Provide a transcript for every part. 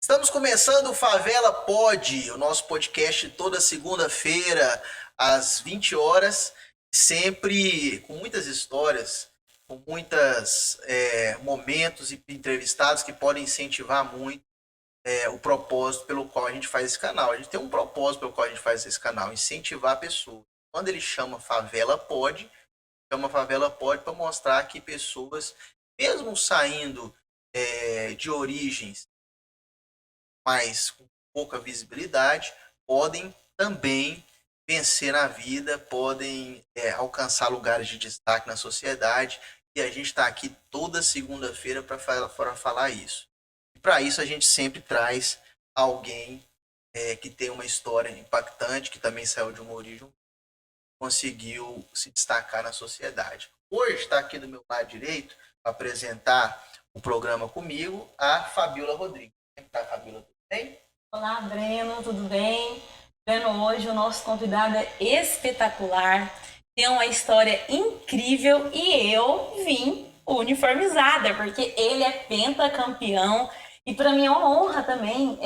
Estamos começando o Favela Pod, o nosso podcast toda segunda-feira, às 20 horas, sempre com muitas histórias, com muitos momentos e entrevistados que podem incentivar muito o propósito pelo qual a gente faz esse canal. A gente tem um propósito pelo qual a gente faz esse canal, incentivar pessoas. Quando ele chama Favela Pod para mostrar que pessoas, mesmo saindo de origens mas com pouca visibilidade, podem também vencer na vida, podem alcançar lugares de destaque na sociedade. E a gente está aqui toda segunda-feira para falar isso. E para isso a gente sempre traz alguém que tem uma história impactante, que também saiu de uma origem, conseguiu se destacar na sociedade. Hoje está aqui do meu lado direito para apresentar o programa comigo a Fabiola Rodrigues. Como está, Fabiola? Tudo bem? Olá, Breno, tudo bem? Breno, hoje o nosso convidado é espetacular, tem uma história incrível e eu vim uniformizada, porque ele é pentacampeão e para mim é uma honra também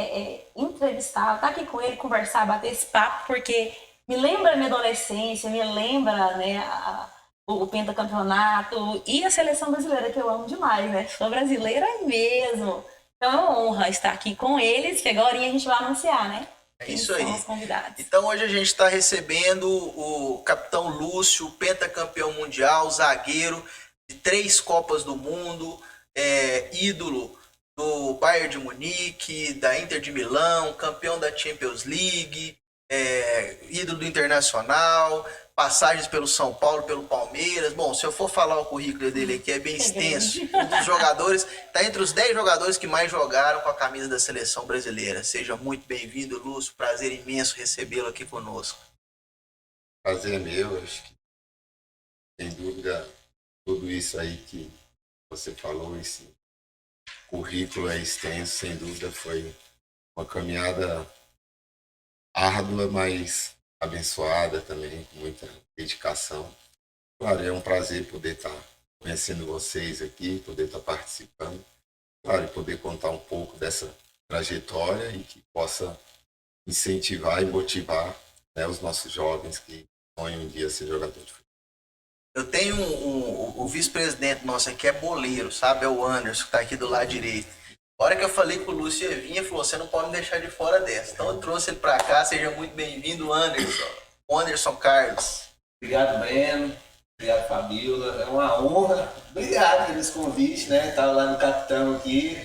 entrevistar, estar aqui com ele, conversar, bater esse papo, porque me lembra a minha adolescência, me lembra, né, o pentacampeonato e a seleção brasileira, que eu amo demais, né? Sou brasileira mesmo. Então é uma honra estar aqui com eles, que agora a gente vai anunciar, né? É Quem isso são os aí. convidados. Então hoje a gente está recebendo o capitão Lúcio, pentacampeão mundial, zagueiro de 3 Copas do Mundo, ídolo do Bayern de Munique, da Inter de Milão, campeão da Champions League, ídolo do Internacional, passagens pelo São Paulo, pelo Palmeiras. Bom, se eu for falar o currículo dele aqui é bem É extenso. grande. Um dos jogadores, está entre os 10 jogadores que mais jogaram com a camisa da seleção brasileira. Seja muito bem-vindo, Lúcio. Prazer imenso recebê-lo aqui conosco. Prazer é meu, acho que sem dúvida tudo isso aí que você falou, esse currículo é extenso, sem dúvida foi uma caminhada árdua, mas abençoada também, com muita dedicação. Claro, é um prazer poder estar conhecendo vocês aqui, poder estar participando, claro, e poder contar um pouco dessa trajetória e que possa incentivar e motivar, né, os nossos jovens que sonham um dia ser jogador de futebol. Eu tenho o vice-presidente nosso aqui, é boleiro, sabe? É o Anderson, que está aqui do lado direito. A hora que eu falei com o Lúcio ia vir, ele falou: você não pode me deixar de fora dessa. Então eu trouxe ele para cá. Seja muito bem-vindo, Anderson. O Anderson Carlos. Obrigado, Breno. Obrigado, Fabiola. É uma honra. Obrigado pelo convite, né? Estava lá no Capitão aqui.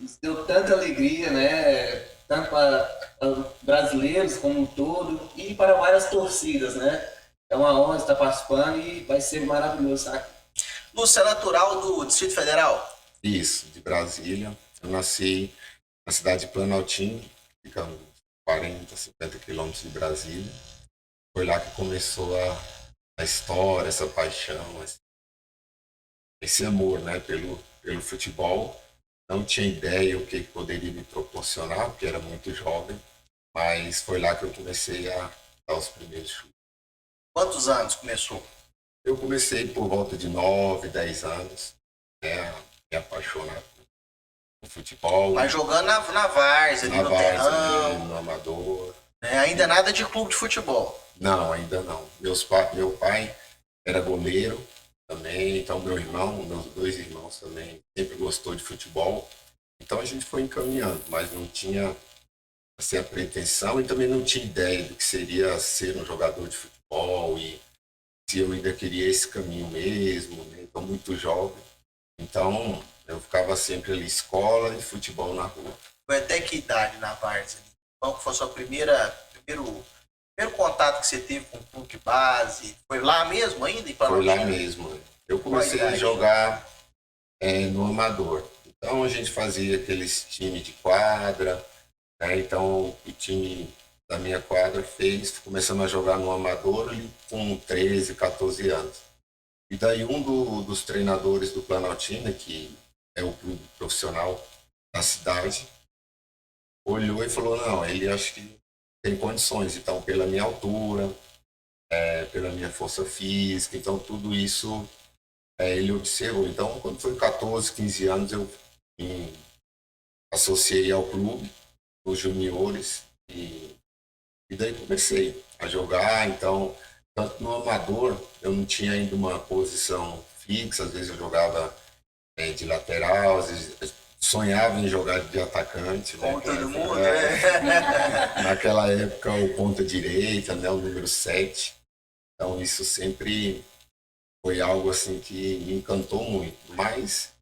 Isso deu tanta alegria, né? Tanto para brasileiros como um todo e para várias torcidas, né? É uma honra estar participando e vai ser maravilhoso estar aqui. Lúcio é natural do Distrito Federal. Isso, de Brasília. Eu nasci na cidade de Planaltina, fica uns 40, 50 quilômetros de Brasília. Foi lá que começou a história, essa paixão, esse amor, né, pelo futebol. Não tinha ideia o que poderia me proporcionar, porque era muito jovem, mas foi lá que eu comecei a dar os primeiros chutes. Quantos anos começou? Eu comecei por volta de 9, 10 anos, né, a me apaixonar por futebol, Mas jogando na várzea, ali na no várzea mesmo, terrão. no amador. Né? Ainda nada de clube de futebol. Não, ainda não. Meu pai era goleiro também, então meus 2 irmãos também sempre gostou de futebol. Então a gente foi encaminhando, mas não tinha assim, a pretensão e também não tinha ideia do que seria ser um jogador de futebol e se eu ainda queria esse caminho mesmo, né? Então muito jovem. Então eu ficava sempre ali, escola e futebol na rua. Foi até que idade na várzea? Qual foi a sua primeiro contato que você teve com o clube de base? Foi lá mesmo ainda, em Foi lá Planaltina? mesmo. Né? Eu Qual a comecei a idade? jogar no amador. Então a gente fazia aqueles times de quadra, né? Então o time da minha quadra fez, começamos a jogar no amador ali com 13, 14 anos. E daí dos treinadores do Planaltina, que é o clube profissional da cidade, olhou e falou, não, ele acho que tem condições, então pela minha altura, pela minha força física, então tudo isso ele observou. Então, quando foi 14, 15 anos, eu vim associei ao clube, os juniores, e daí comecei a jogar. Então, tanto no amador, eu não tinha ainda uma posição fixa, às vezes eu jogava de lateral, às vezes sonhava em jogar de atacante, né? Como todo mundo, É, né? naquela época, o ponta direita, né? O número 7. Então, isso sempre foi algo assim que me encantou muito. Mas,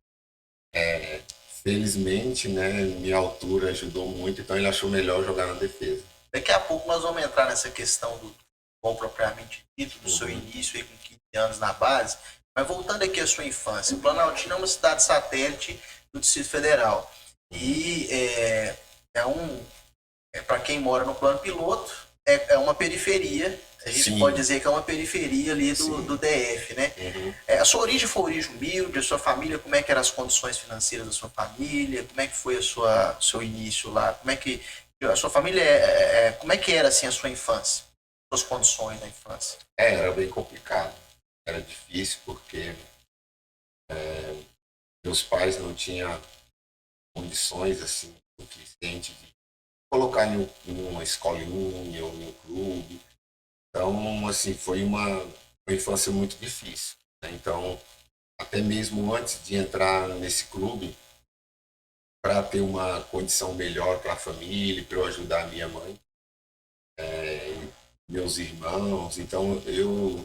felizmente, né? Minha altura ajudou muito, então ele achou melhor jogar na defesa. Daqui a pouco nós vamos entrar nessa questão do futebol propriamente dito, do seu início aí com 15 anos na base. Mas voltando aqui à sua infância, Planaltina é uma cidade satélite do Distrito Federal. E para quem mora no plano piloto, é uma periferia. A gente Sim. pode dizer que é uma periferia ali Sim. do DF, né? Uhum. A sua origem foi origem humilde, a sua família, como é que eram as condições financeiras da sua família, como é que foi seu início lá, como é que a sua família, como é que era assim a sua infância, suas condições da infância? Era bem complicado. Era difícil porque meus pais não tinham condições assim suficientes de colocar em uma escolinha ou em um clube. Então, assim, foi uma infância muito difícil, né? Então, até mesmo antes de entrar nesse clube, para ter uma condição melhor para a família, para eu ajudar a minha mãe, meus irmãos. Então, eu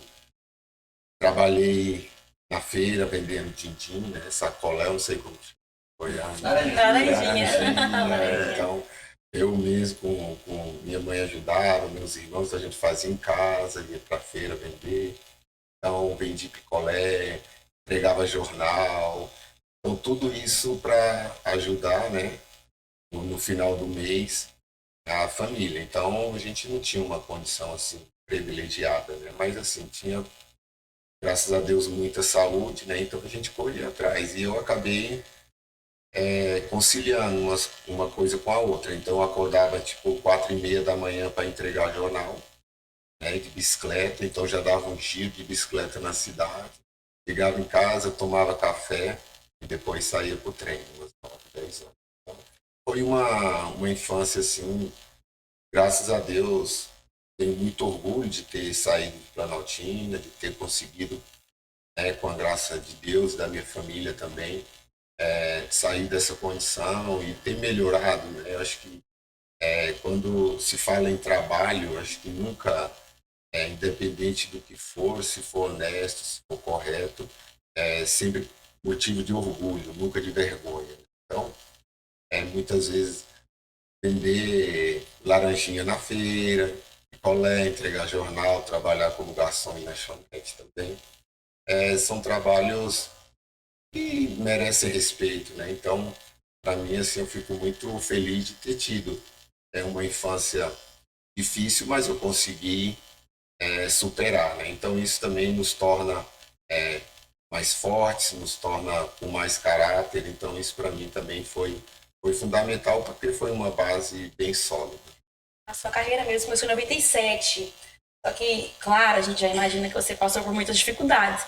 trabalhei na feira vendendo din-din, né? Sacolé, eu não sei como foi a Laranjinha. Então, eu mesmo com minha mãe ajudava, meus irmãos, a gente fazia em casa, ia para a feira vender. Então, vendi picolé, entregava jornal. Então, tudo isso para ajudar, né, no final do mês, a família. Então, a gente não tinha uma condição assim privilegiada, né? Mas assim, tinha, graças a Deus, muita saúde, né? Então a gente corria atrás. E eu acabei conciliando uma coisa com a outra. Então eu acordava tipo 4:30 da manhã para entregar jornal, né, de bicicleta. Então já dava um giro de bicicleta na cidade. Chegava em casa, tomava café e depois saía para o treino, umas 9, 10 anos. Então, foi uma infância assim, graças a Deus. Tenho muito orgulho de ter saído de Planaltina, de ter conseguido, né, com a graça de Deus e da minha família também, sair dessa condição e ter melhorado, né? Eu acho que quando se fala em trabalho, eu acho que nunca, independente do que for, se for honesto, se for correto, é sempre motivo de orgulho, nunca de vergonha. Então, muitas vezes vender laranjinha na feira, picolé, entregar jornal, trabalhar como garçom em lanchonete também, são trabalhos que merecem respeito, né? Então, para mim, assim, eu fico muito feliz de ter tido uma infância difícil, mas eu consegui superar, né? Então, isso também nos torna mais fortes, nos torna com mais caráter. Então, isso para mim também foi fundamental, porque foi uma base bem sólida. A sua carreira mesmo começou em 97. Só que, claro, a gente já imagina que você passou por muitas dificuldades.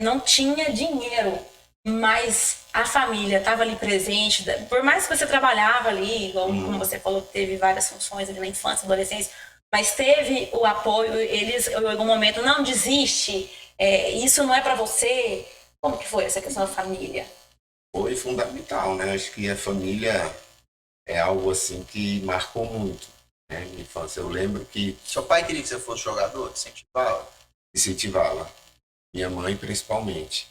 Não tinha dinheiro, mas a família estava ali presente. Por mais que você trabalhava ali, igual como você falou, teve várias funções ali na infância, adolescência, mas teve o apoio, eles em algum momento, não desiste, isso não é para você. Como que foi essa questão da família? Foi fundamental, né? Acho que a família é algo assim que marcou muito, né? Minha infância. Eu lembro que Seu pai queria que você fosse jogador, incentivava? incentivava, minha mãe principalmente.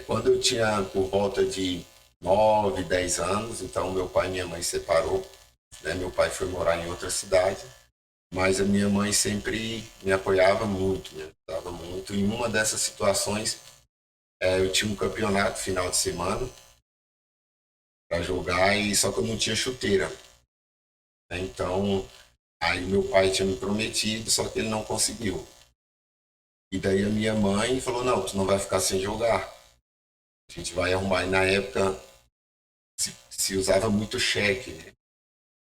Quando eu tinha por volta de 9, 10 anos, então meu pai e minha mãe se separou, né? Meu pai foi morar em outra cidade, mas a minha mãe sempre me apoiava muito, me ajudava muito. Em uma dessas situações, eu tinha um campeonato final de semana para jogar, e só que eu não tinha chuteira, né? Então, aí meu pai tinha me prometido, só que ele não conseguiu. E daí a minha mãe falou: não, tu não vai ficar sem jogar. A gente vai arrumar. E na época se usava muito cheque, né?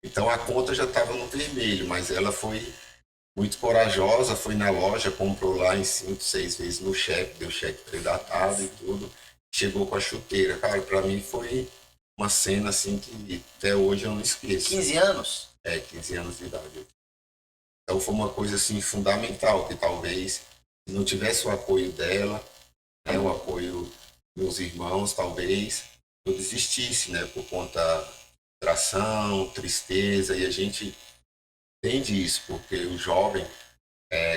Então a conta já estava no vermelho, mas ela foi muito corajosa, foi na loja, comprou lá em 5, 6 vezes no cheque, deu cheque predatado e tudo. Chegou com a chuteira. Cara, para mim foi uma cena assim que até hoje eu não esqueço. 15 anos? 15 anos de idade. Então foi uma coisa assim fundamental, que talvez se não tivesse o apoio dela, né, o apoio dos meus irmãos, talvez eu desistisse, né, por conta da frustração, tristeza, e a gente entende isso, porque o jovem,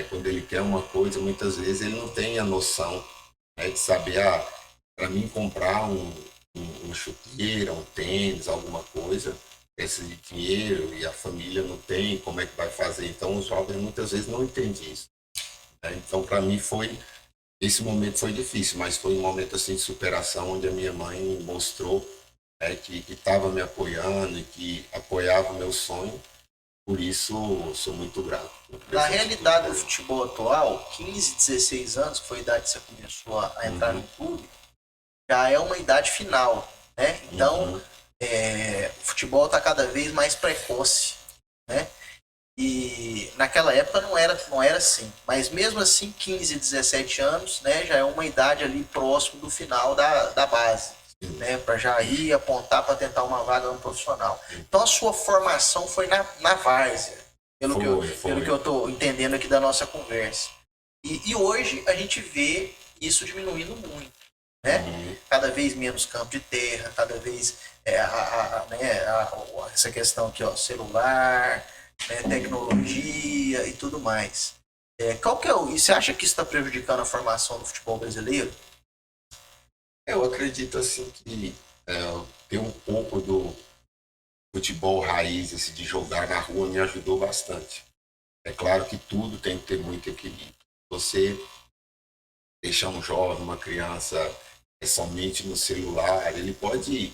quando ele quer uma coisa, muitas vezes ele não tem a noção, né, de saber, para mim comprar um chuteira, um tênis, alguma coisa, precisa de dinheiro e a família não tem, como é que vai fazer? Então os jovens muitas vezes não entendem isso, né? Então para mim esse momento foi difícil, mas foi um momento assim de superação, onde a minha mãe mostrou, que estava me apoiando e que apoiava o meu sonho. Por isso, sou muito grato. Na realidade do futebol atual, 15, 16 anos, que foi a idade que você começou a entrar no clube, já é uma idade final, né? Então, o futebol está cada vez mais precoce, né? E naquela época não era assim. Mas mesmo assim, 15, 17 anos, né, já é uma idade ali próximo do final da base, né? Para já ir apontar para tentar uma vaga no profissional. Então a sua formação foi na várzea, pelo que eu estou entendendo aqui da nossa conversa. E hoje a gente vê isso diminuindo muito, né? Cada vez menos campo de terra, cada vez essa questão aqui, ó, celular, né, tecnologia e tudo mais. Qual que e você acha que isso está prejudicando a formação do futebol brasileiro? Eu acredito assim que ter um pouco do futebol raiz, esse de jogar na rua, me ajudou bastante. É claro que tudo tem que ter muito equilíbrio. Você deixar um jovem, uma criança somente no celular, ele pode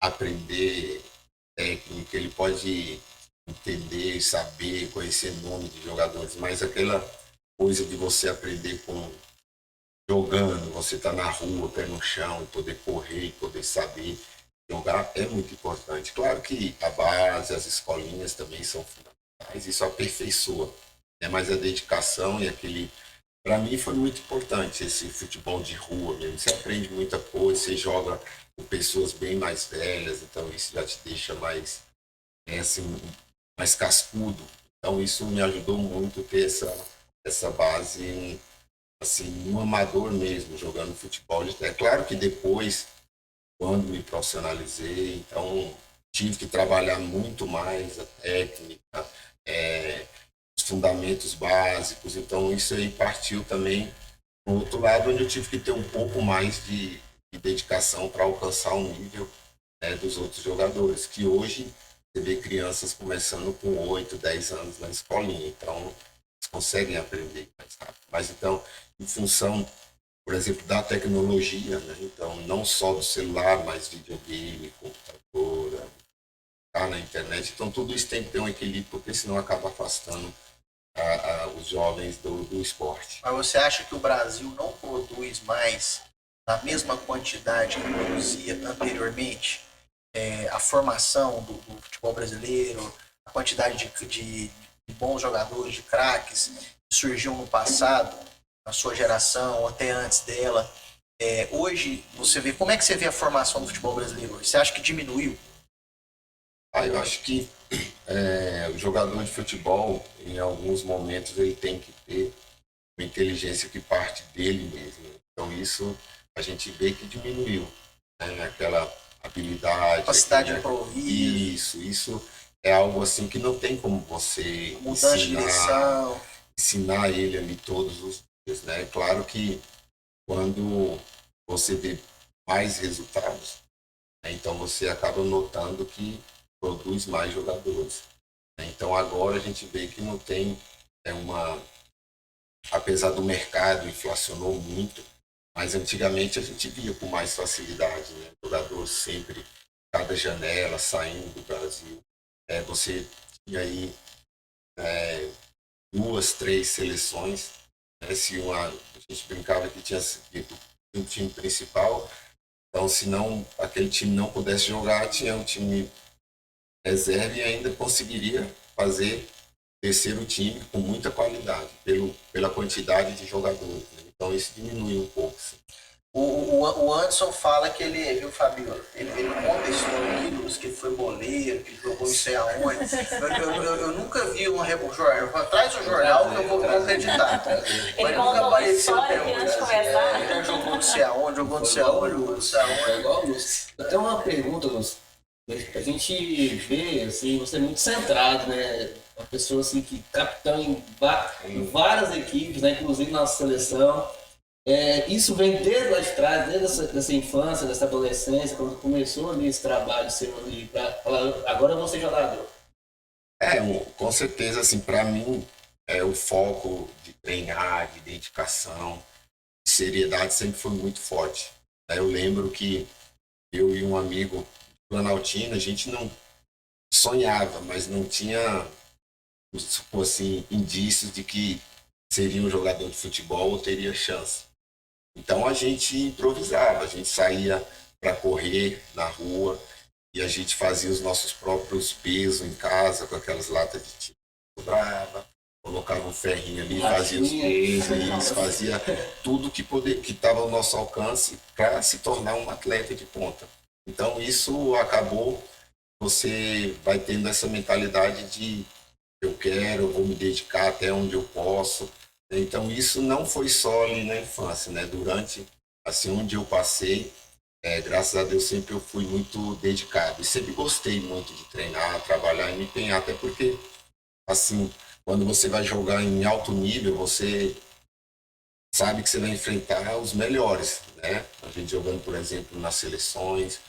aprender técnica, ele pode entender, saber, conhecer nome de jogadores, mas aquela coisa de você aprender jogando, você tá na rua, pé no chão, poder correr, poder saber jogar é muito importante. Claro que a base, as escolinhas também são fundamentais, isso aperfeiçoa, né? Mas a dedicação e para mim foi muito importante esse futebol de rua mesmo. Você aprende muita coisa, você joga com pessoas bem mais velhas, então isso já te deixa assim, mais cascudo. Então isso me ajudou muito ter essa base, assim, no amador mesmo, jogando futebol. É claro que depois, quando me profissionalizei, então tive que trabalhar muito mais a técnica, os fundamentos básicos. Então isso aí partiu também do outro lado, onde eu tive que ter um pouco mais de dedicação para alcançar o nível, né, dos outros jogadores, que hoje você vê crianças começando com 8, 10 anos na escolinha, então eles conseguem aprender mais rápido. Mas então, em função, por exemplo, da tecnologia, né, então não só do celular, mas videogame, computadora, tá na internet, então tudo isso tem que ter um equilíbrio, porque senão acaba afastando os jovens do esporte. Mas você acha que o Brasil não produz mais na mesma quantidade que produzia anteriormente? A formação do futebol brasileiro, a quantidade de bons jogadores, de craques que surgiam no passado, na sua geração, ou até antes dela. Hoje, como é que você vê a formação do futebol brasileiro? Você acha que diminuiu? Eu acho que o jogador de futebol, em alguns momentos, ele tem que ter uma inteligência que parte dele mesmo. Então isso a gente vê que diminuiu, né? Aquela habilidade, capacidade de improviso. Isso é algo assim que não tem como você mudança de direção, ensinar ele ali todos os dias, né? Claro que quando você vê mais resultados, né, então você acaba notando que produz mais jogadores, né? Então agora a gente vê que não tem apesar do mercado inflacionou muito, mas antigamente a gente via com mais facilidade, né? O jogador sempre, cada janela saindo do Brasil. Você tinha aí 2, 3 seleções, né? Se a gente brincava que tinha um time principal, então se não aquele time não pudesse jogar, tinha um time reserva e ainda conseguiria fazer terceiro time com muita qualidade, pela quantidade de jogadores, né? Então isso diminui um pouco. Sim. O Anderson fala que ele, viu, Fabiola? Ele conta história de ídolos, que ele foi boleiro, que jogou não sei aonde. Eu nunca vi um jornal. Traz o jornal que eu vou acreditar. Ele Mas nunca contou uma apareceu história até que hoje. antes de começar. Ele já jogou não sei aonde, jogou não sei aonde, jogou não sei Foi aonde. igual o Lúcio. Eu tenho uma pergunta, Lúcio. A gente vê, assim, você é muito centrado, né? Uma pessoa, assim, que capitão em várias equipes, né? Inclusive na nossa seleção. Isso vem desde lá de trás, desde dessa infância, dessa adolescência, quando começou ali esse trabalho seu ali, pra falar, agora eu vou ser jogador. Com certeza, assim, para mim, o foco de treinar, de dedicação, de seriedade sempre foi muito forte. Eu lembro que eu e um amigo do Planaltina, a gente não sonhava, mas não tinha, assim, indícios de que seria um jogador de futebol ou teria chance. Então a gente improvisava, a gente saía para correr na rua e a gente fazia os nossos próprios pesos em casa com aquelas latas de tiro brava, colocava um ferrinho ali, fazia os pesos, fazia tudo que estava ao nosso alcance para se tornar um atleta de ponta. Então isso acabou, você vai tendo essa mentalidade de eu quero, eu vou me dedicar até onde eu posso. Então isso não foi só ali na infância, né? Durante, assim, onde eu passei, graças a Deus sempre eu fui muito dedicado e sempre gostei muito de treinar, trabalhar e me empenhar, até porque, assim, quando você vai jogar em alto nível, você sabe que você vai enfrentar os melhores, né? A gente jogando, por exemplo, nas seleções,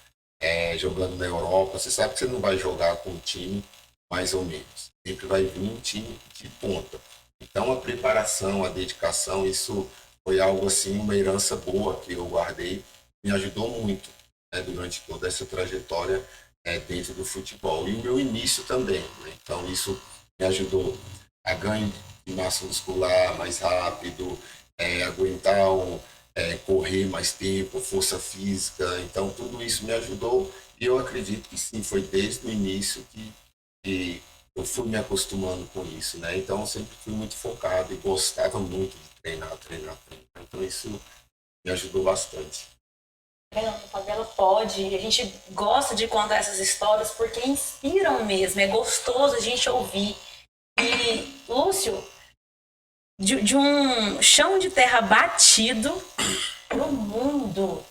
jogando na Europa, você sabe que você não vai jogar com um time mais ou menos. Sempre vai vir um time de ponta. Então a preparação, a dedicação, isso foi algo assim, uma herança boa que eu guardei, me ajudou muito, né, durante toda essa trajetória dentro do futebol. E o meu início também, né? Então isso me ajudou a ganho de massa muscular mais rápido, aguentar correr mais tempo, força física. Então tudo isso me ajudou e eu acredito que sim, foi desde o início que eu fui me acostumando com isso, né? Então eu sempre fui muito focado e gostava muito de treinar, treinar, treinar. Então isso me ajudou bastante. A favela pode, a gente gosta de contar essas histórias porque inspiram mesmo, é gostoso a gente ouvir. E, Lúcio, de um chão de terra batido pro mundo.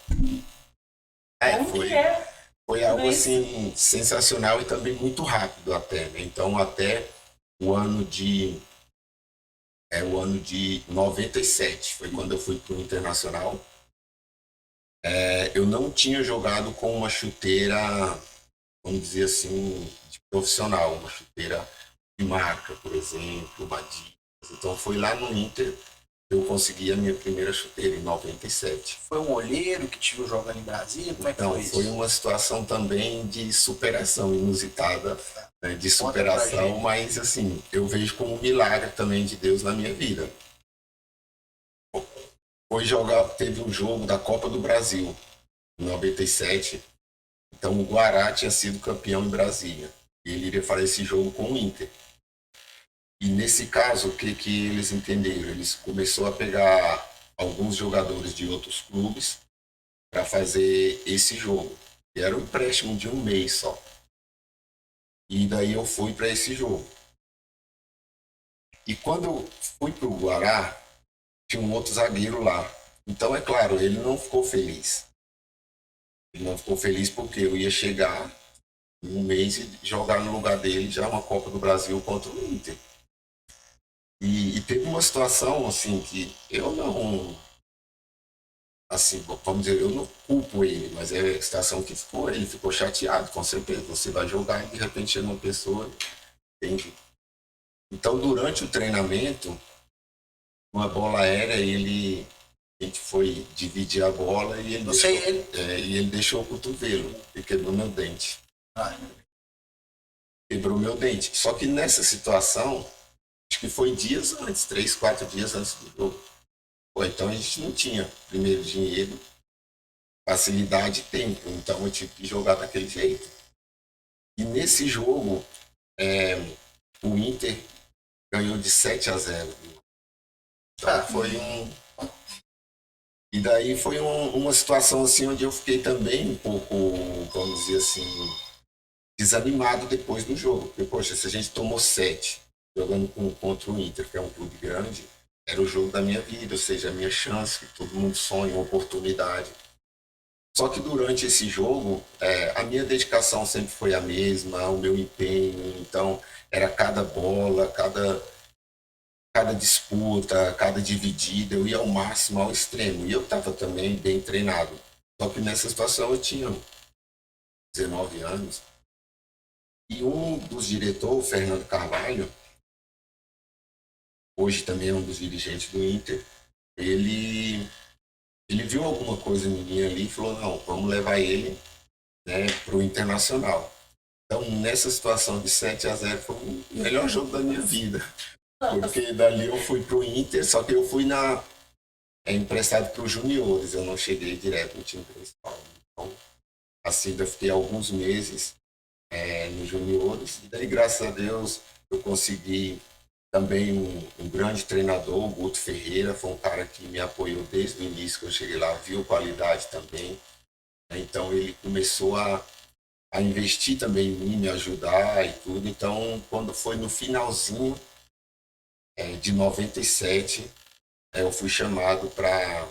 Como Foi, que é foi tudo algo isso? assim sensacional e também muito rápido até, né? Então até o ano de o ano de 97 foi quando eu fui para o Internacional. Eu não tinha jogado com uma chuteira, vamos dizer assim, de profissional, uma chuteira de marca, por exemplo, uma Adidas. Então foi lá no Inter que eu consegui a minha primeira chuteira, em 97. Foi um olheiro que te viu jogando em Brasília? Como é que Então, foi isso? foi uma situação também de superação inusitada, né, de Conta pra superação, gente. mas assim, eu vejo como um milagre também de Deus na minha vida. Teve um jogo da Copa do Brasil, em 97. Então o Guará tinha sido campeão em Brasília. E ele iria fazer esse jogo com o Inter. E nesse caso, o que eles entenderam? Eles começaram a pegar alguns jogadores de outros clubes para fazer esse jogo. E era um empréstimo de um mês só. E daí eu fui para esse jogo. E quando eu fui para o Guará, tinha um outro zagueiro lá. Então, é claro, ele não ficou feliz. Ele não ficou feliz porque eu ia chegar um mês e jogar no lugar dele já uma Copa do Brasil contra o Inter. E teve uma situação assim que eu não, assim, vamos dizer, eu não culpo ele, mas é a situação que ele ficou chateado, com certeza. Você vai jogar e de repente chega uma pessoa, entende? Então, durante o treinamento, uma bola aérea, a gente foi dividir a bola e ele deixou o cotovelo e quebrou meu dente. Quebrou meu dente. Só que nessa situação, acho que foi dias antes, 3, 4 dias antes do jogo. Então a gente não tinha, primeiro, dinheiro, facilidade e tempo. Então eu tive que jogar daquele jeito. E nesse jogo, o Inter ganhou de 7-0. Então foi E daí foi uma situação assim onde eu fiquei também um pouco, vamos dizer assim, desanimado depois do jogo. Porque, poxa, se a gente tomou 7 jogando contra o Inter, que é um clube grande, era o jogo da minha vida, ou seja, a minha chance, que todo mundo sonha, uma oportunidade. Só que durante esse jogo, a minha dedicação sempre foi a mesma, o meu empenho, então era cada bola, cada disputa, cada dividida, eu ia ao máximo, ao extremo. E eu estava também bem treinado. Só que nessa situação eu tinha 19 anos. E um dos diretores, o Fernando Carvalho, hoje também é um dos dirigentes do Inter, ele, ele viu alguma coisa em mim ali e falou, não, vamos levar ele, né, para o Internacional. Então, nessa situação de 7-0 foi o melhor jogo da minha vida. Porque dali eu fui para o Inter, só que eu fui emprestado para os juniores, eu não cheguei direto no time principal. Então, assim, eu fiquei alguns meses nos juniores, e daí, graças a Deus, eu consegui também um grande treinador, o Guto Ferreira, foi um cara que me apoiou desde o início, que eu cheguei lá, viu qualidade também. Então, ele começou a investir também em mim, me ajudar e tudo. Então, quando foi no finalzinho de 97, eu fui chamado para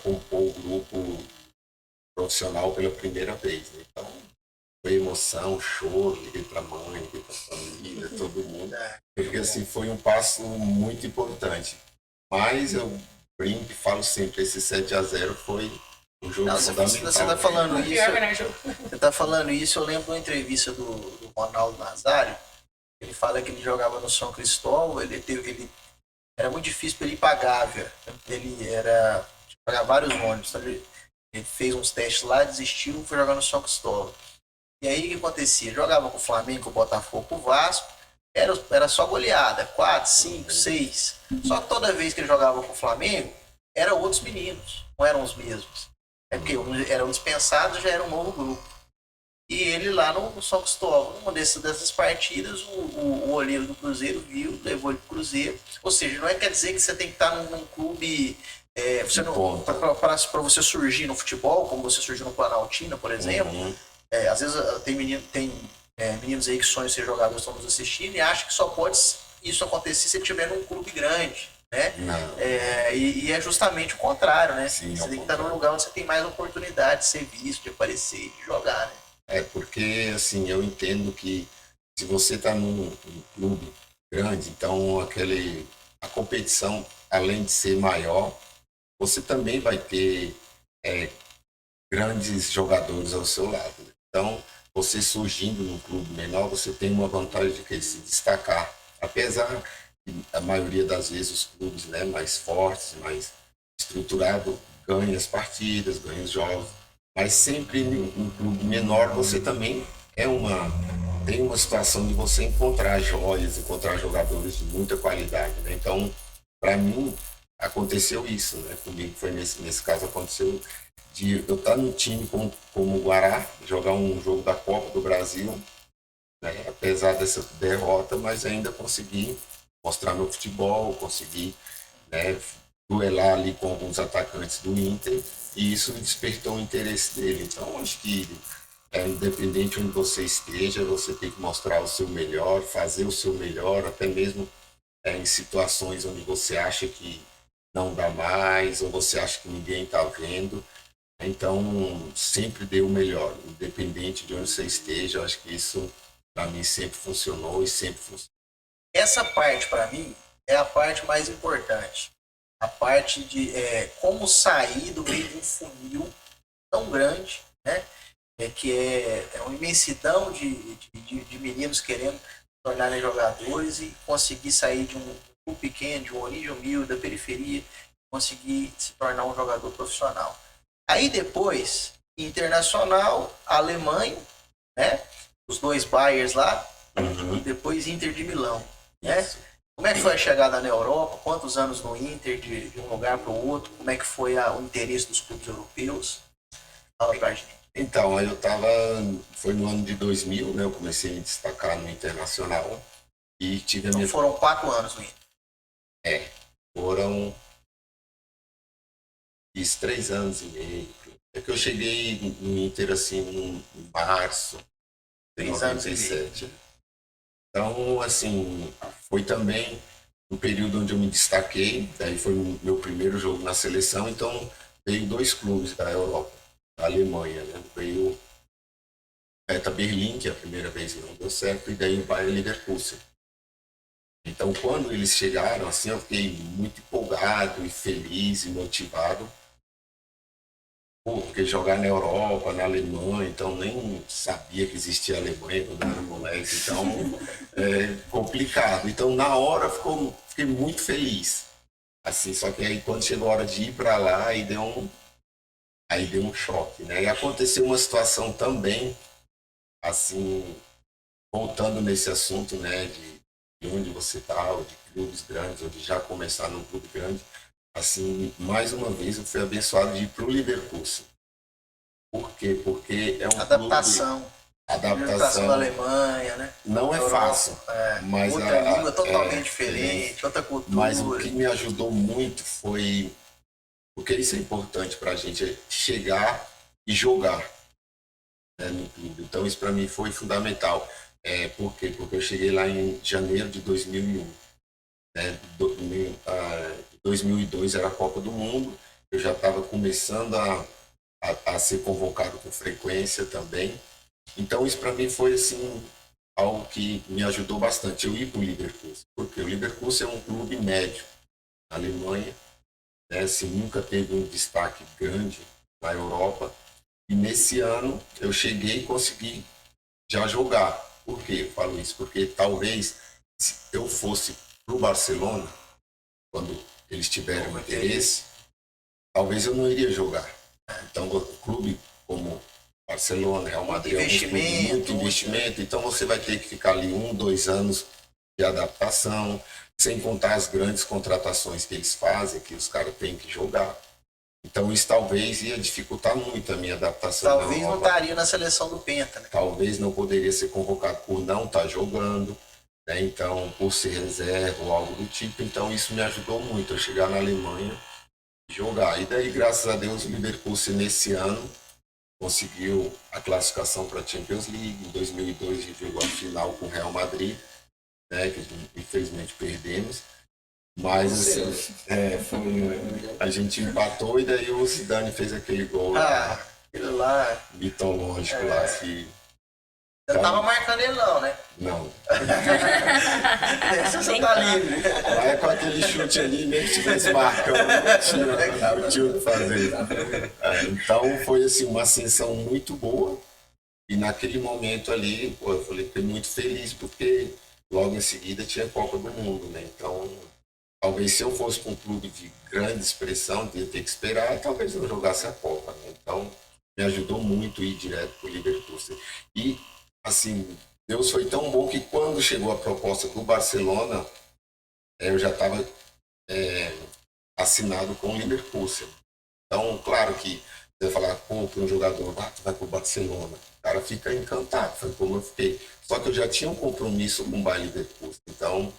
compor o grupo profissional pela primeira vez. Né? Então, foi emoção, choro, liguei para a mãe, liguei para a família, todo mundo. Porque assim, foi um passo muito importante. Mas eu brinco e falo sempre, esse 7-0 foi um jogo Não, fundamental. você tá falando O pior, né, isso. Ju? Você tá falando isso, eu lembro de uma entrevista do Ronaldo Nazário. Ele fala que ele jogava no São Cristóvão, ele era muito difícil para ele ir para Gávea. Ele era pagar vários ônibus. Sabe? Ele fez uns testes lá, desistiu e foi jogar no São Cristóvão. E aí o que acontecia? Jogava com o Flamengo, com o Botafogo, com o Vasco. Era só goleada, 4, 5, 6. Só que toda vez que ele jogava com o Flamengo, eram outros meninos, não eram os mesmos. É porque eram dispensados, já era um novo grupo. E ele lá no São Cristóvão, uma dessas partidas, o olheiro do Cruzeiro viu, levou ele pro Cruzeiro. Ou seja, não quer dizer que você tem que estar num clube. Para você surgir no futebol, como você surgiu no Planaltina, por exemplo. Uhum. Às vezes tem meninos aí que sonham ser jogadores, estão nos assistindo e acham que só pode isso acontecer se ele estiver num clube grande. Né? E é justamente o contrário, né? Sim, você tem que estar num lugar onde você tem mais oportunidade de ser visto, de aparecer, de jogar, né? Porque, assim, eu entendo que se você está num clube grande, então a competição, além de ser maior, você também vai ter grandes jogadores ao seu lado. Né? Então, você surgindo num clube menor, você tem uma vantagem de se destacar. Apesar de, a maioria das vezes, os clubes, né, mais fortes, mais estruturados, ganham as partidas, ganham os jogos. Mas sempre em um clube menor, você também tem uma situação de você encontrar joias, encontrar jogadores de muita qualidade. Né? Então, para mim, aconteceu isso. Né? Comigo foi nesse caso, aconteceu de eu estar num time como o Guará, jogar um jogo da Copa do Brasil, né? Apesar dessa derrota, mas ainda consegui mostrar meu futebol, consegui, né, duelar ali com alguns atacantes do Inter, e isso despertou o interesse dele. Então, acho que independente onde você esteja, você tem que mostrar o seu melhor, fazer o seu melhor, até mesmo em situações onde você acha que não dá mais, ou você acha que ninguém está vendo. Então, sempre dê o melhor, independente de onde você esteja. Eu acho que isso, para mim, sempre funcionou e sempre funciona. Essa parte, para mim, é a parte mais importante. A parte de como sair do meio de um funil tão grande, né? Que é uma imensidão de meninos querendo se tornarem jogadores e conseguir sair de um grupo pequeno, de uma origem humilde, da periferia, conseguir se tornar um jogador profissional. Aí depois, Internacional, Alemanha, né? Os dois Bayerns lá, e depois Inter de Milão, né? Como é que foi a chegada na Europa? Quantos anos no Inter, de um lugar para o outro? Como é que foi o interesse dos clubes europeus? Fala pra gente. Então, foi no ano de 2000, né? Eu comecei a me destacar no Internacional e tive a Então minha... foram 4 anos no Inter. Foram Fiz 3 anos e meio. É que eu cheguei no Inter assim em março de 3 anos e meio. 97. Então, assim, foi também um período onde eu me destaquei. Daí foi o meu primeiro jogo na seleção. Então, veio 2 clubes da Europa, da Alemanha, né? Veio Hertha Berlim, que a primeira vez não deu certo, e daí o Bayer Leverkusen. Então, quando eles chegaram, assim, eu fiquei muito empolgado e feliz e motivado, porque jogar na Europa, na Alemanha, então nem sabia que existia Alemanha quando eu era moleque, então é complicado. Então, na hora, fiquei muito feliz. Assim, só que aí quando chegou a hora de ir para lá, aí deu um choque, né? E aconteceu uma situação também, assim, voltando nesse assunto, né, de onde você está, ou de clubes grandes, ou de já começar num clube grande, assim, mais uma vez eu fui abençoado de ir para o Leverkusen. Por quê? Porque é um Adaptação. clube, Adaptação da adaptação Alemanha, né? não é Europa, fácil, mas outra língua totalmente diferente. diferente, outra cultura. Mas o que me ajudou muito foi, porque isso é importante para a gente, é chegar e jogar, né, no clube. Então isso para mim foi fundamental. Por quê? Porque eu cheguei lá em janeiro de 2001. Né? 2002 era a Copa do Mundo, eu já estava começando a ser convocado com frequência também. Então isso para mim foi assim algo que me ajudou bastante. Eu ir para o Leverkusen, porque o Leverkusen é um clube médio na Alemanha, né? Assim, nunca teve um destaque grande na Europa. E nesse ano eu cheguei e consegui já jogar. Por que eu falo isso? Porque talvez se eu fosse para o Barcelona, quando eles tiverem interesse, talvez eu não iria jogar. Então, o clube como Barcelona, Real Madrid, muito investimento, então você vai ter que ficar ali 1, 2 anos de adaptação, sem contar as grandes contratações que eles fazem, que os caras têm que jogar. Então isso talvez ia dificultar muito a minha adaptação. Talvez não estaria na seleção do Penta, né? Talvez não poderia ser convocado por não estar jogando, né? Então, por ser reserva ou algo do tipo. Então isso me ajudou muito a chegar na Alemanha e jogar. E daí, graças a Deus, o Leverkusen nesse ano conseguiu a classificação para a Champions League. Em 2002 a gente jogou a final com o Real Madrid, né? Que infelizmente perdemos. Mas assim, a gente empatou e daí o Zidane fez aquele gol Aquilo lá. mitológico lá. Que, Você não tava marcando ele não, né? não. Essa você tá livre. Lá é com aquele chute ali, nem que tivesse marcando, não tinha o que fazer. Então foi assim, uma ascensão muito boa. E naquele momento ali, pô, eu falei, fiquei muito feliz, porque logo em seguida tinha a Copa do Mundo, né? Então, talvez se eu fosse para um clube de grande expressão, ia ter que esperar, talvez eu jogasse a Copa, né? Então, me ajudou muito ir direto para o Leverkusen. E, assim, Deus foi tão bom que quando chegou a proposta do Barcelona, eu já estava assinado com o Leverkusen. Então, claro que você vai falar, pô, para um jogador, tu vai para o Barcelona. O cara fica encantado, foi como eu fiquei. Só que eu já tinha um compromisso com o Bayer Leverkusen. Então,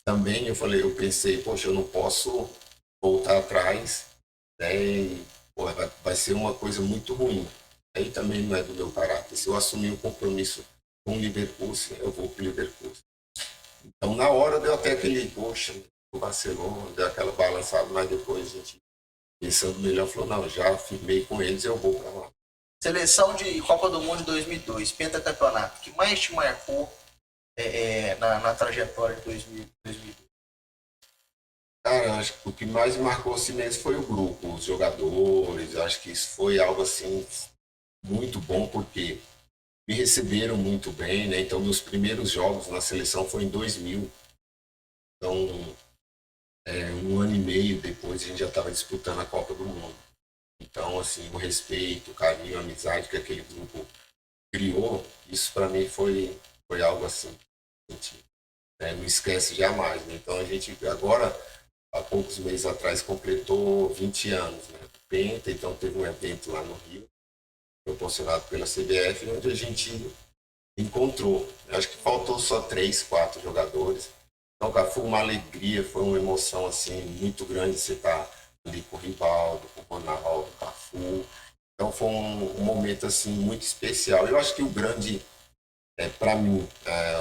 também eu pensei, poxa, eu não posso voltar atrás, né? E, pô, vai ser uma coisa muito ruim. Aí também não é do meu caráter. Se eu assumir um compromisso com o Leverkusen, eu vou para o Leverkusen. Então, na hora deu até aquele, poxa, o Barcelona, deu aquela balançada, mas depois a gente, pensando melhor, falou, não, já firmei com eles, eu vou para lá. Seleção de Copa do Mundo de 2002, pentacampeonato, que mais te marcou na trajetória de 2002? Cara, acho que o que mais marcou assim mesmo foi o grupo, os jogadores. Acho que isso foi algo assim muito bom, porque me receberam muito bem, né? Então, meus primeiros jogos na seleção foi em 2000. Então, 1 ano e meio depois, a gente já estava disputando a Copa do Mundo. Então, assim, o respeito, o carinho, a amizade que aquele grupo criou, isso para mim foi algo assim, não esquece jamais, né? Então, a gente agora, há poucos meses atrás, completou 20 anos, né? Penta, então teve um evento lá no Rio, proporcionado pela CBF, onde a gente encontrou. Acho que faltou só 3, 4 jogadores. Então, cara, foi uma alegria, foi uma emoção assim muito grande você estar ali com o Rivaldo, com o Ronaldo, com o Cafu. Então foi um momento assim muito especial. Eu acho que o grande, para mim,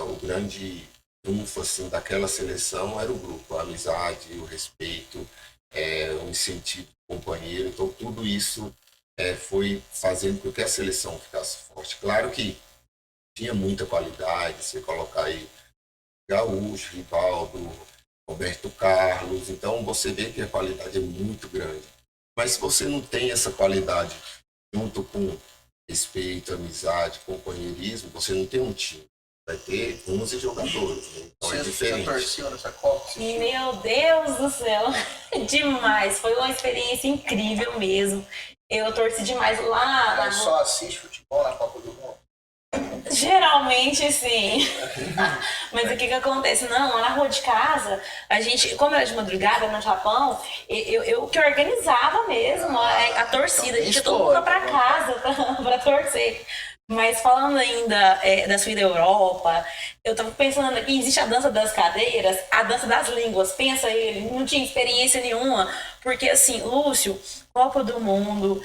o grande trunfo assim, daquela seleção era o grupo, a amizade, o respeito, o incentivo do companheiro. Então tudo isso foi fazendo com que a seleção ficasse forte. Claro que tinha muita qualidade, você colocar aí Gaúcho, Rivaldo, Roberto Carlos, então você vê que a qualidade é muito grande. Mas se você não tem essa qualidade junto com respeito, amizade, companheirismo, você não tem um time. Vai ter 11 jogadores, né? Então é diferente. Você torceu nessa Copa? Assistiu? Meu Deus do céu, demais. Foi uma experiência incrível mesmo. Eu torci demais lá. Mas só assiste futebol na Copa do Mundo? Geralmente sim. Mas o que que acontece? Não, lá na rua de casa, a gente, como era de madrugada no Japão, eu que organizava mesmo a torcida. A gente ia todo mundo pra casa pra torcer. Mas falando ainda da sua ida à Europa, eu tava pensando aqui, existe a dança das cadeiras, a dança das línguas. Pensa ele, não tinha experiência nenhuma. Porque assim, Lúcio, Copa do Mundo,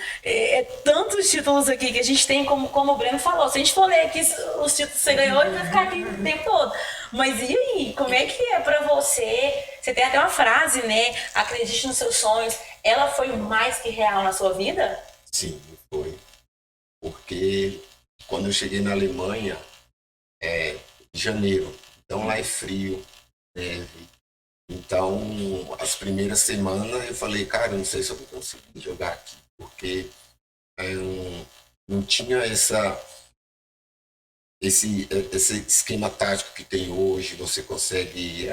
tantos títulos aqui que a gente tem, como o Breno falou. Se a gente for ler aqui os títulos que você ganhou, a gente vai ficar aqui o tempo todo. Mas e aí, como é que é pra você? Você tem até uma frase, né? Acredite nos seus sonhos. Ela foi mais que real na sua vida? Sim, foi. Porque quando eu cheguei na Alemanha, em janeiro, então lá é frio, neve. Então, as primeiras semanas eu falei, cara, eu não sei se eu vou conseguir jogar aqui, porque não tinha esse esquema tático que tem hoje. Você consegue.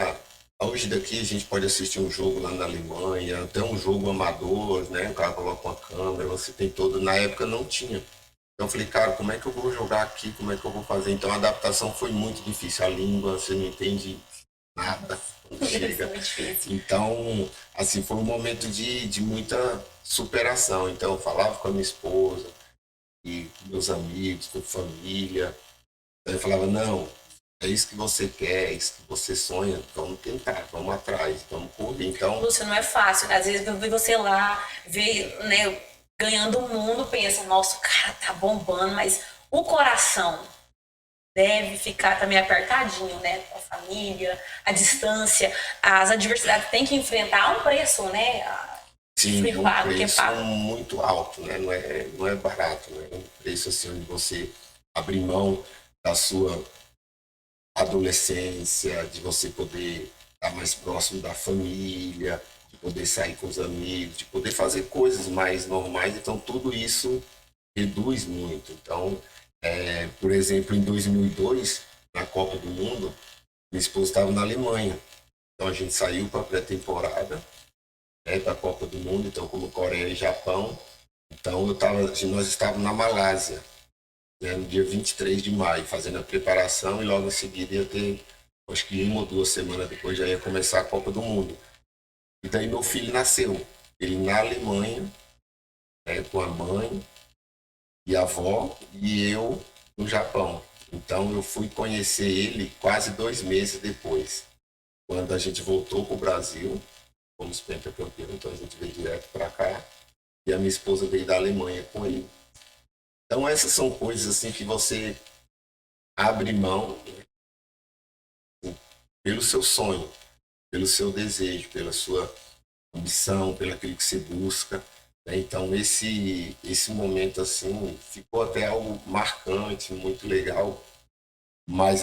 Hoje daqui a gente pode assistir um jogo lá na Alemanha, até um jogo amador, né? O cara coloca uma câmera, você tem todo. Na época não tinha. Então eu falei, cara, como é que eu vou jogar aqui? Como é que eu vou fazer? Então a adaptação foi muito difícil. A língua, você não entende nada quando chega. Muito difícil. Então, assim, foi um momento de muita superação. Então eu falava com a minha esposa e com meus amigos, com família. Então eu falava, não, é isso que você quer, é isso que você sonha, vamos tentar, vamos atrás, vamos correr. Então, Lúcio, não é fácil. Às vezes eu ver você lá, ver, né, ganhando o mundo, pensa, nossa, o cara tá bombando, mas o coração deve ficar também apertadinho, né? Com a família, a distância, as adversidades tem que enfrentar um preço, né? sim, Foi é um pago, que é preço pago. muito alto, né? Não é barato, né? É um preço assim onde você abrir mão da sua adolescência, de você poder estar mais próximo da família, de poder sair com os amigos, de poder fazer coisas mais normais. Então tudo isso reduz muito. Então, por exemplo, em 2002, na Copa do Mundo, minha esposa estava na Alemanha. Então a gente saiu para a pré-temporada, para a Copa do Mundo, então como Coreia e Japão. Então nós estávamos na Malásia, né, no dia 23 de maio, fazendo a preparação, e logo em seguida ia ter, acho que 1 ou 2 semanas depois já ia começar a Copa do Mundo. E daí meu filho nasceu, ele na Alemanha, com a mãe e a avó, e eu no Japão. Então eu fui conhecer ele quase 2 meses depois, quando a gente voltou para o Brasil, fomos pentacampeão, então a gente veio direto para cá, e a minha esposa veio da Alemanha com ele. Então essas são coisas assim que você abre mão, né, pelo seu sonho, pelo seu desejo, pela sua ambição, pelo aquilo que você busca, né? Então esse momento assim ficou até algo marcante, muito legal. Mas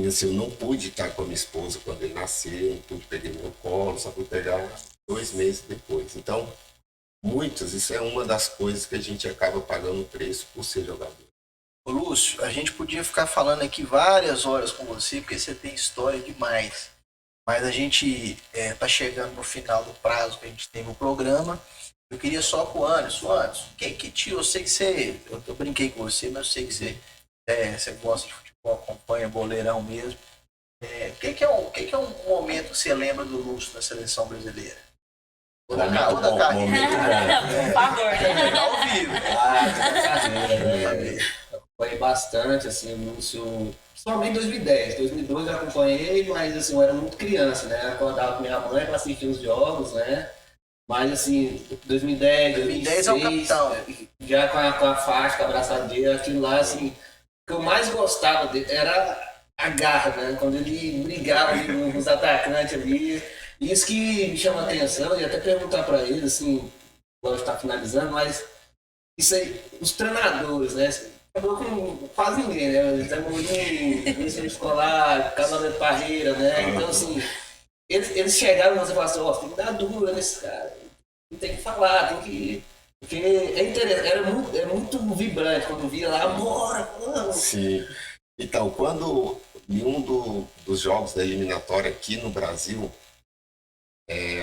assim, eu não pude estar com a minha esposa quando ele nasceu, não pude pegar meu colo, só pude pegar 2 meses depois. Então, isso é uma das coisas que a gente acaba pagando o preço por ser jogador. Ô, Lúcio, a gente podia ficar falando aqui várias horas com você, porque você tem história demais. Mas a gente tá chegando no final do prazo que a gente tem no programa. Eu queria só com o Anderson. Anderson, quem que te... Eu sei que você... Eu brinquei com você, mas eu sei que você gosta de futebol, acompanha boleirão mesmo. O que é um momento que você lembra do Lúcio na seleção brasileira? Momento bom, momento bom. Por favor, né? Ao vivo. Acompanhei bastante, assim, o Lúcio, principalmente em 2010. 2012 eu acompanhei, mas assim, eu era muito criança, né? Acordava com minha mãe para assistir os jogos, né? Mas assim, 2010, 2010 é o 2006, capitão. já com a faixa, com a abraçadeira, aquilo lá, assim, o que eu mais gostava dele era a garra, né? Quando ele brigava ali com os atacantes ali. Isso que me chama a atenção, e até perguntar para ele, assim, pode estar finalizando, mas isso aí, os treinadores, né? Acabou com quase ninguém, né? Estamos em ensino escolar, Casamento Parreira, né? Então, assim, eles chegaram e você falaram assim, ó, tem que dar dura nesse cara. Tem que falar, tem que. Porque é interessante, é muito vibrante quando via lá, bora, vamos. Sim. Então, quando em um dos jogos da eliminatória aqui no Brasil,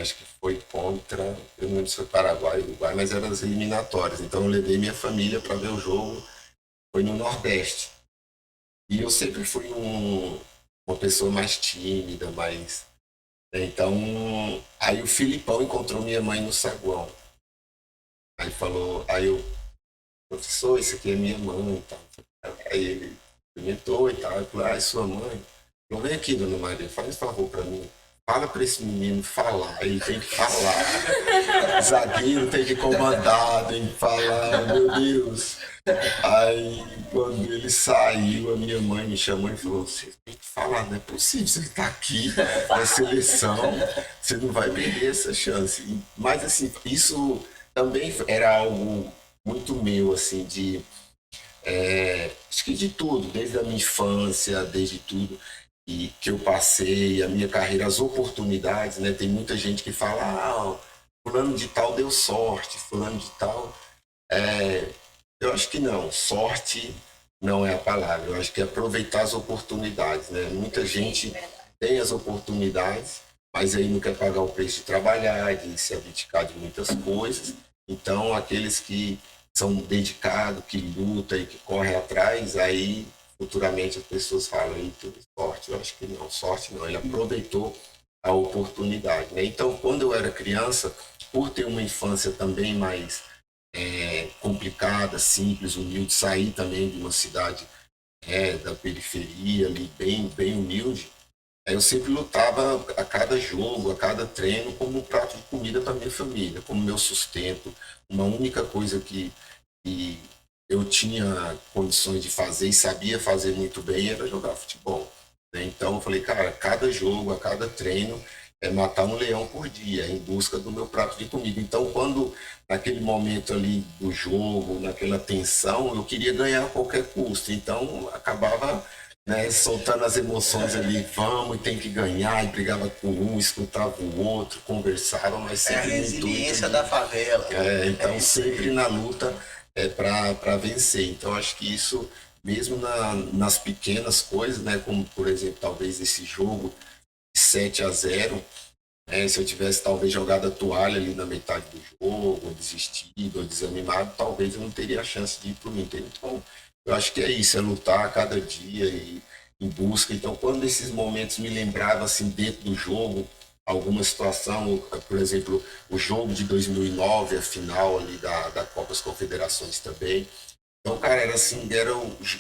acho que foi contra, eu não lembro se foi Paraguai ou Uruguai, mas eram as eliminatórias. Então eu levei minha família para ver o jogo, foi no Nordeste. E eu sempre fui uma pessoa mais tímida, mais. Então, aí o Filipão encontrou minha mãe no saguão. Aí falou, aí eu, professor, isso aqui é minha mãe e tal. Aí ele comentou e tal, eu falei, ah, é sua mãe? Não, vem aqui, dona Maria, faz um favor para mim. Fala para esse menino falar, ele tem que falar. O zagueiro tem que comandar, tem que falar, meu Deus. Aí, quando ele saiu, a minha mãe me chamou e falou, você tem que falar, não é possível, você está aqui na seleção, você não vai perder essa chance. Mas, assim, isso também era algo muito meu, assim, acho que de tudo, desde a minha infância, desde tudo que eu passei, a minha carreira, as oportunidades, né? Tem muita gente que fala, ah, fulano de tal deu sorte, fulano de tal. Eu acho que não, sorte não é a palavra, eu acho que é aproveitar as oportunidades, né? Muita gente tem as oportunidades, mas aí não quer pagar o preço de trabalhar, de se abdicar de muitas coisas. Então, aqueles que são dedicados, que lutam e que correm atrás, aí futuramente as pessoas falam, aí tudo sorte. Eu acho que não, sorte não. Ele aproveitou a oportunidade, né? Então, quando eu era criança, por ter uma infância também mais complicada, simples, humilde, sair também de uma cidade da periferia ali, bem humilde, eu sempre lutava a cada jogo, a cada treino, como um prato de comida para minha família, como meu sustento. Uma única coisa que eu tinha condições de fazer e sabia fazer muito bem era jogar futebol, né? Então eu falei, cara, cada jogo, a cada treino é matar um leão por dia em busca do meu prato de comida. Então quando naquele momento ali do jogo, naquela tensão, eu queria ganhar a qualquer custo. Então acabava, né, soltando as emoções ali, vamos, e tem que ganhar, e brigava com um, escutava o outro, conversava, mas É a sempre no resiliência intuito da favela. então Isso aí. sempre na luta para vencer. Então acho que isso, mesmo nas pequenas coisas, né, como por exemplo, talvez esse jogo de 7-0, se eu tivesse talvez jogado a toalha ali na metade do jogo, ou desistido, ou desanimado, talvez eu não teria a chance de ir para o Inter. Então, eu acho que é isso, é lutar a cada dia e em busca. Então, quando esses momentos me lembravam assim dentro do jogo, alguma situação, por exemplo, o jogo de 2009, a final ali da Copa das Confederações também. Então, cara, era assim,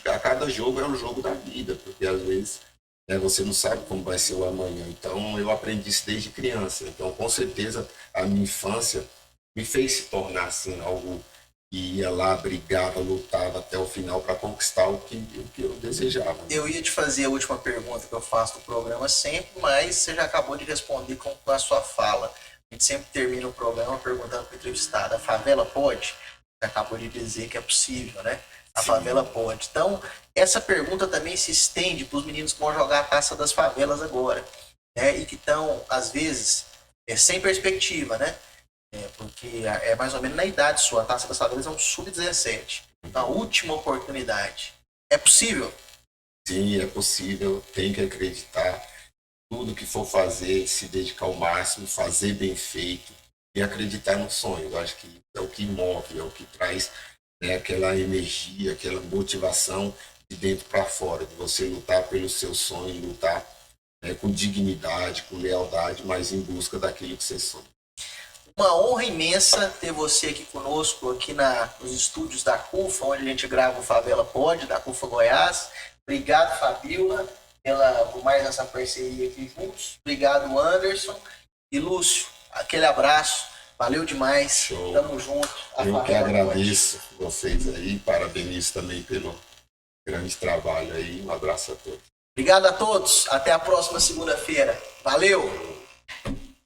a cada jogo era o jogo da vida, porque às vezes, né, você não sabe como vai ser o amanhã. Então, eu aprendi isso desde criança. Então, com certeza, a minha infância me fez se tornar assim algo que ia lá, brigava, lutava até o final para conquistar o que eu desejava. Eu ia te fazer a última pergunta que eu faço no programa sempre, mas você já acabou de responder com a sua fala. A gente sempre termina o programa perguntando para o entrevistado, a favela pode? Você acabou de dizer que é possível, né? A Sim. favela pode. Então, essa pergunta também se estende para os meninos que vão jogar a Taça das Favelas agora, né? E que estão, às vezes, sem perspectiva, né? Porque é mais ou menos na idade sua. A Taça das Favelas é um sub-17. Então, a última oportunidade. É possível? Sim, é possível, tem que acreditar. Tudo que for fazer, se dedicar ao máximo, fazer bem feito e acreditar no sonho. Eu acho que é o que move, é o que traz, né, aquela energia, aquela motivação de dentro para fora, de você lutar pelo seu sonho, lutar, né, com dignidade, com lealdade, mas em busca daquilo que você sonha. Uma honra imensa ter você aqui conosco, aqui nos estúdios da CUFA, onde a gente grava o Favela Pode, da CUFA Goiás. Obrigado, Fabíola, por mais essa parceria aqui juntos. Obrigado, Anderson. E Lúcio, aquele abraço. Valeu demais. Show. Tamo junto. A Eu que favela agradeço vocês aí, parabenizo também pelo grande trabalho aí. Um abraço a todos. Obrigado a todos. Até a próxima segunda-feira. Valeu!